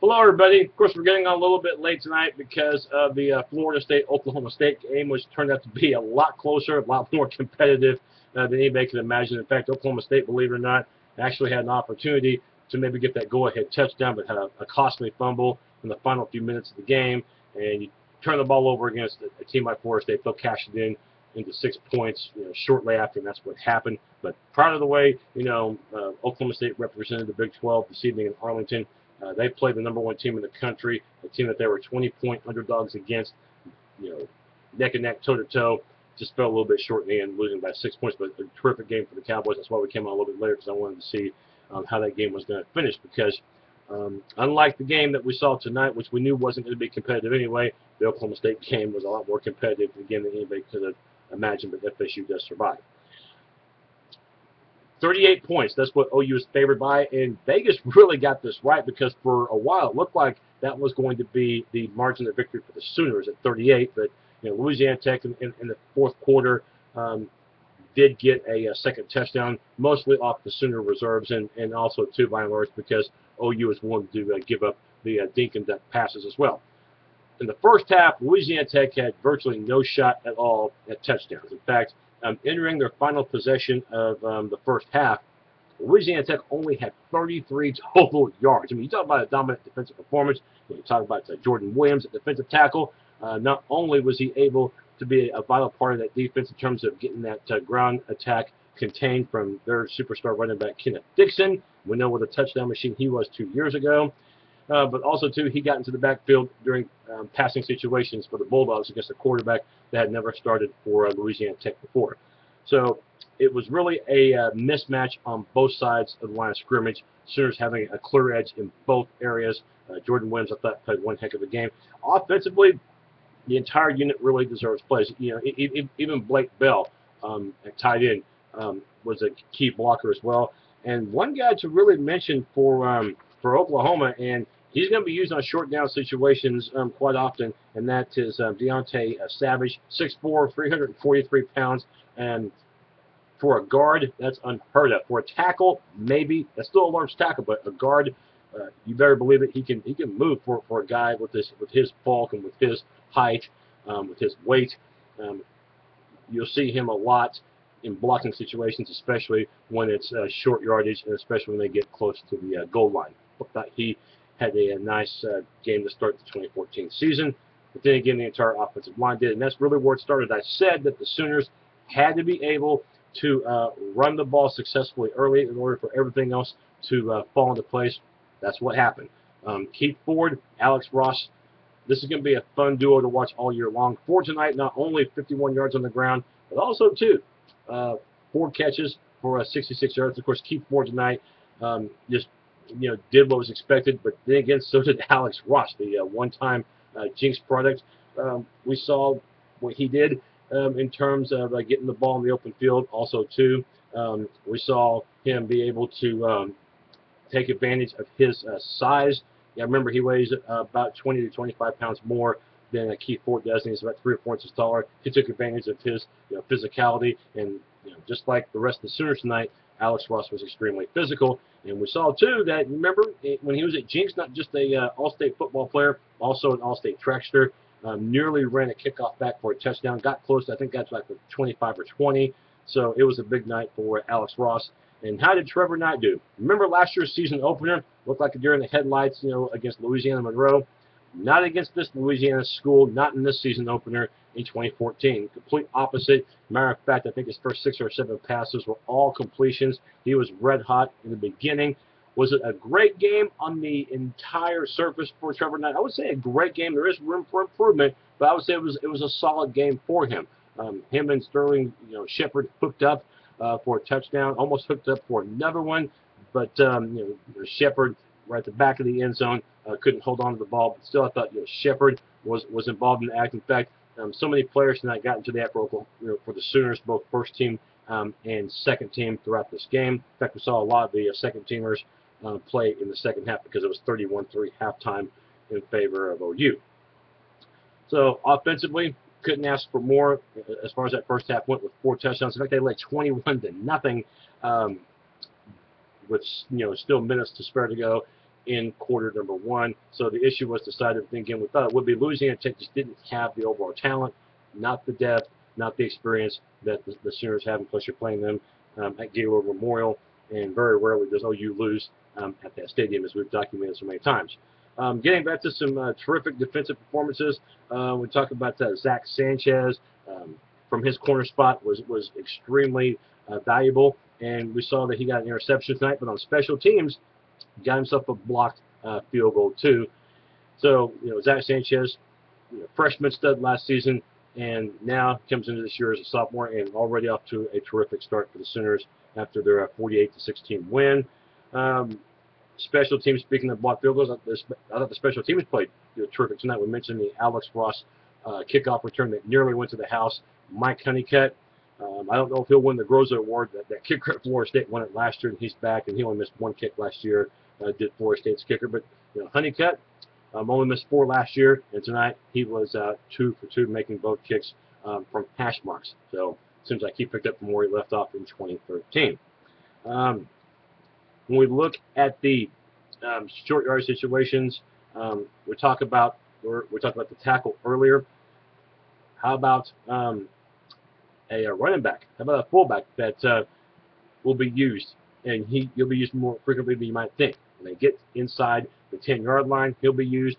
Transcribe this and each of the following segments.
Hello, everybody. Of course, we're getting on a little bit late tonight because of the Florida State-Oklahoma State game, which turned out to be a lot closer, a lot more competitive than anybody could imagine. In fact, Oklahoma State, believe it or not, actually had an opportunity to maybe get that go-ahead touchdown, but had a costly fumble in the final few minutes of the game. And you turn the ball over against a team like Florida State, they'll cash it in into 6 points shortly after, and that's what happened. But proud of the way Oklahoma State represented the Big 12 this evening in Arlington. They played the #1 team in the country, a team that they were 20-point underdogs against, neck and neck, toe to toe. Just fell a little bit short in the end, losing by 6 points, but a terrific game for the Cowboys. That's why we came on a little bit later, because I wanted to see how that game was going to finish. Because unlike the game that we saw tonight, which we knew wasn't going to be competitive anyway, the Oklahoma State game was a lot more competitive again than anybody could have imagined. But FSU does survive. 38 points, that's what OU is favored by, and Vegas really got this right, because for a while it looked like that was going to be the margin of victory for the Sooners at 38, but Louisiana Tech in the fourth quarter did get a second touchdown, mostly off the Sooner reserves, and also, too, by and large, because OU was willing to give up the dink and dunk passes as well. In the first half, Louisiana Tech had virtually no shot at all at touchdowns. In fact, entering their final possession of the first half, Louisiana Tech only had 33 total yards. I mean, you talk about a dominant defensive performance. You talk about Jordan Williams at defensive tackle. Not only was he able to be a vital part of that defense in terms of getting that ground attack contained from their superstar running back, Kenneth Dixon. We know what a touchdown machine he was 2 years ago. But also, too, he got into the backfield during passing situations for the Bulldogs against a quarterback that had never started for Louisiana Tech before. So it was really a mismatch on both sides of the line of scrimmage. Sooners having a clear edge in both areas. Jordan Williams, I thought, played one heck of a game. Offensively, the entire unit really deserves plays. Even Blake Bell at tight end was a key blocker as well. And one guy to really mention for Oklahoma, and he's going to be used on short down situations quite often, and that is Deontay Savage, 6'4", 343 pounds, and for a guard, that's unheard of. For a tackle, maybe that's still a large tackle, but a guard, you better believe it. He can move for a guy with his bulk and with his height, with his weight. You'll see him a lot in blocking situations, especially when it's short yardage, and especially when they get close to the goal line. But he had a nice game to start the 2014 season. But then again, the entire offensive line did, and that's really where it started. I said that the Sooners had to be able to run the ball successfully early in order for everything else to fall into place. That's what happened. Keith Ford, Alex Ross, this is going to be a fun duo to watch all year long. Ford tonight, not only 51 yards on the ground, but also, too, 4 catches for 66 yards. Of course, Keith Ford tonight just did what was expected, but then again, so did Alex Ross, the one-time Jinx product. We saw what he did in terms of getting the ball in the open field. Also, too, we saw him be able to take advantage of his size. Yeah, remember, he weighs about 20 to 25 pounds more than Keith Ford does, and he's about 3 or 4 inches taller. He took advantage of his physicality, and just like the rest of the Sooners tonight, Alex Ross was extremely physical. And we saw, too, that, remember, when he was at Jinx, not just a All-State football player, also an All-State trackster, nearly ran a kickoff back for a touchdown, got close, I think got to like 25 or 20. So it was a big night for Alex Ross. And how did Trevor Knight do? Remember last year's season opener? Looked like a deer in the headlights, against Louisiana Monroe. Not against this Louisiana school, not in this season opener in 2014. Complete opposite. Matter of fact, I think his first 6 or 7 passes were all completions. He was red hot in the beginning. Was it a great game on the entire surface for Trevor Knight? I would say a great game. There is room for improvement, but I would say it was a solid game for him. Him and Sterling, Shepard hooked up for a touchdown, almost hooked up for another one, but Shepard right at the back of the end zone couldn't hold on to the ball. But still, I thought Shepard was involved in the act. In fact, so many players tonight got into the act for the Sooners, both first team and second team throughout this game. In fact, we saw a lot of the second teamers play in the second half because it was 31-3 halftime in favor of OU. So offensively, couldn't ask for more as far as that first half went with 4 touchdowns. In fact, they led 21-0 with still minutes to spare to go. in quarter number 1. So the issue was decided, thinking we thought it would be. Louisiana Tech just didn't have the overall talent, not the depth, not the experience that the Sooners have. And plus, you're playing them at Gaylord Memorial, and very rarely does OU lose at that stadium, as we've documented so many times. Getting back to some terrific defensive performances, we talk about Zach Sanchez from his corner spot was extremely valuable, and we saw that he got an interception tonight, but on special teams, got himself a blocked field goal too. So, Zach Sanchez, freshman stud last season, and now comes into this year as a sophomore and already off to a terrific start for the Sooners after their 48-16 win. Special teams, speaking of blocked field goals, I thought the special teams played terrific tonight. We mentioned the Alex Ross kickoff return that nearly went to the house. Mike Honeycutt, I don't know if he'll win the Groza Award. That kicker at Florida State won it last year, and he's back, and he only missed 1 kick last year, did Florida State's kicker. But Honeycutt only missed 4 last year, and tonight he was 2 for 2, making both kicks from hash marks. So it seems like he picked up from where he left off in 2013. When we look at the short yard situations, we talked about the tackle earlier. How about a running back? How about a fullback that will be used, and he'll be used more frequently than you might think. When they get inside the 10-yard line, he'll be used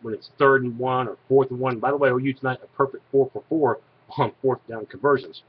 when it's 3rd and 1 or 4th and 1. By the way, OU tonight a perfect 4 for 4 on 4th down conversions.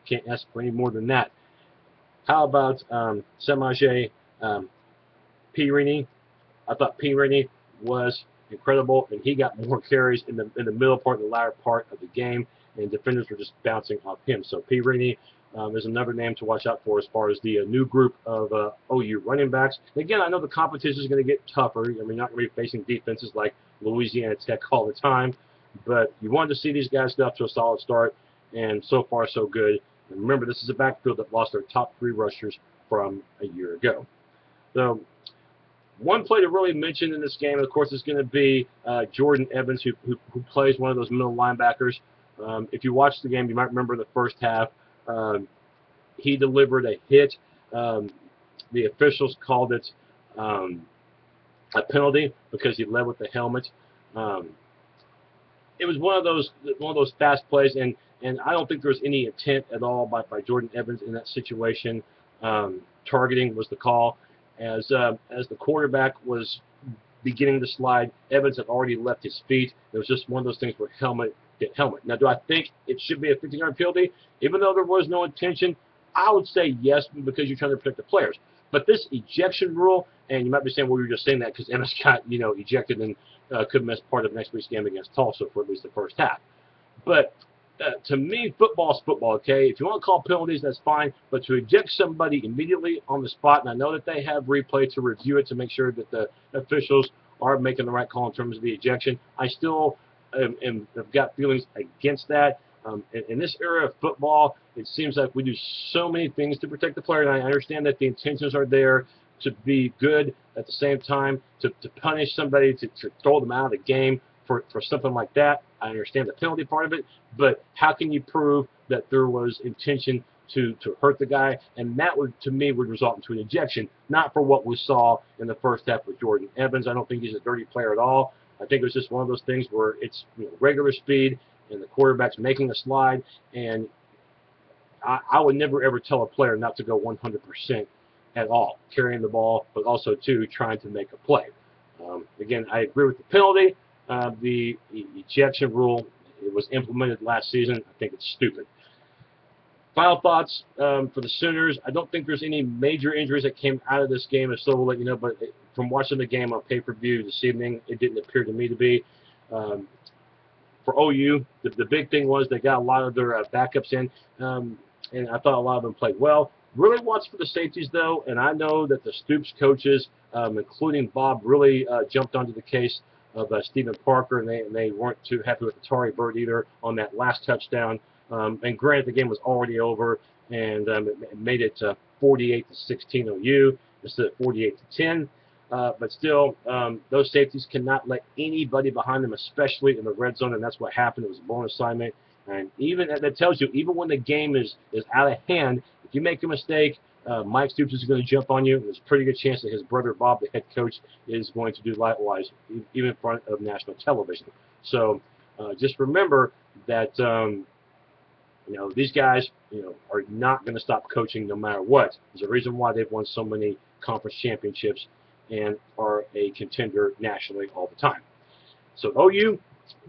Can't ask for any more than that. How about Samaje P. I thought P. was incredible, and he got more carries in the middle part, the latter part of the game, and defenders were just bouncing off him. So P. is another name to watch out for as far as the new group of OU running backs. And again, I know the competition is going to get tougher. I mean, you're not going to be facing defenses like Louisiana Tech all the time, but you wanted to see these guys get off to a solid start, and so far so good. And remember, this is a backfield that lost their top 3 rushers from a year ago. So one play to really mention in this game, of course, is going to be Jordan Evans, who plays one of those middle linebackers. If you watched the game, you might remember in the first half, he delivered a hit. The officials called it a penalty because he led with the helmet. It was one of those fast plays, and I don't think there was any intent at all by Jordan Evans in that situation. Targeting was the call. As the quarterback was beginning to slide, Evans had already left his feet. It was just one of those things where helmet hit helmet. Now, do I think it should be a 50-yard penalty? Even though there was no intention, I would say yes, because you're trying to protect the players. But this ejection rule, and you might be saying, well, you're just saying that because Evans got ejected and could miss part of next week's game against Tulsa for at least the first half. But to me, football's football, okay? If you want to call penalties, that's fine. But to eject somebody immediately on the spot, and I know that they have replay to review it to make sure that the officials are making the right call in terms of the ejection, I still have got feelings against that. In this era of football, it seems like we do so many things to protect the player, and I understand that the intentions are there to be good at the same time, to punish somebody, to throw them out of the game for something like that. I understand the penalty part of it, but how can you prove that there was intention to hurt the guy? And that would, to me, would result into an ejection, not for what we saw in the first half with Jordan Evans. I don't think he's a dirty player at all. I think it was just one of those things where it's regular speed and the quarterback's making a slide, and I would never ever tell a player not to go 100% at all, carrying the ball, but also too trying to make a play. Again, I agree with the penalty. The ejection rule, it was implemented last season. I think it's stupid. Final thoughts for the Sooners. I don't think there's any major injuries that came out of this game, and so we'll let you know. But from watching the game on pay-per-view this evening, it didn't appear to me to be. For OU, the big thing was they got a lot of their backups in, and I thought a lot of them played well. Really watch for the safeties, though, and I know that the Stoops coaches, including Bob, really jumped onto the case of Stephen Parker, and they weren't too happy with Atari Bird either on that last touchdown. And granted, the game was already over, and it made it 48-16 OU instead of 48-10. But still, those safeties cannot let anybody behind them, especially in the red zone, and that's what happened. It was a blown assignment. And even that tells you, even when the game is out of hand, if you make a mistake, Mike Stoops is going to jump on you, and there's a pretty good chance that his brother Bob, the head coach, is going to do likewise, even in front of national television. So just remember that these guys are not going to stop coaching no matter what. There's a reason why they've won so many conference championships and are a contender nationally all the time. So OU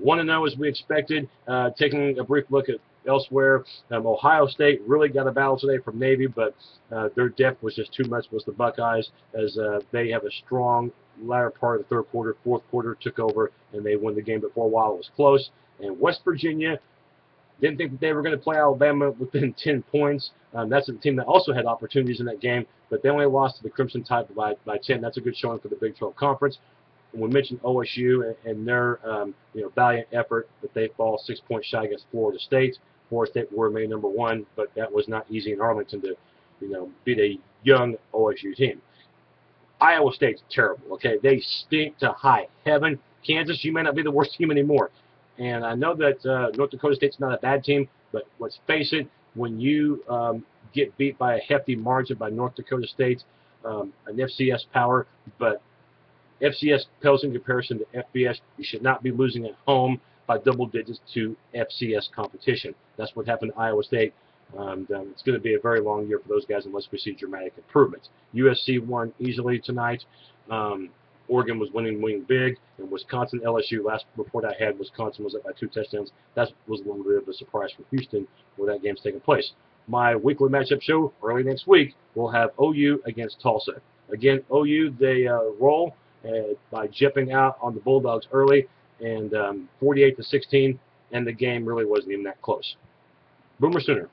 1-0 as we expected. Taking a brief look at elsewhere, Ohio State really got a battle today from Navy, but their depth was just too much. Was the Buckeyes, as they have a strong latter part of the third quarter, fourth quarter took over, and they won the game. But for a while it was close. And West Virginia didn't think that they were going to play Alabama within 10 points. That's a team that also had opportunities in that game, but they only lost to the Crimson Tide by 10. That's a good showing for the Big 12 Conference. And we mentioned OSU and their valiant effort, that they fall 6 points shy against Florida State. Florida State were made #1, but that was not easy in Arlington to beat a young OSU team. Iowa State's terrible. Okay, they stink to high heaven. Kansas, you may not be the worst team anymore. And I know that North Dakota State's not a bad team, but let's face it, when you get beat by a hefty margin by North Dakota State, an FCS power, but FCS pales in comparison to FBS. You should not be losing at home by double digits to FCS competition. That's what happened to Iowa State. It's going to be a very long year for those guys unless we see dramatic improvements. USC won easily tonight. Oregon was winning big, and Wisconsin, LSU, last report I had, Wisconsin was up by 2 touchdowns. That was a little bit of a surprise for Houston where that game's taking place. My weekly matchup show early next week will have OU against Tulsa. Again, OU, they roll by jumping out on the Bulldogs early, and 48-16, and the game really wasn't even that close. Boomer Sooner.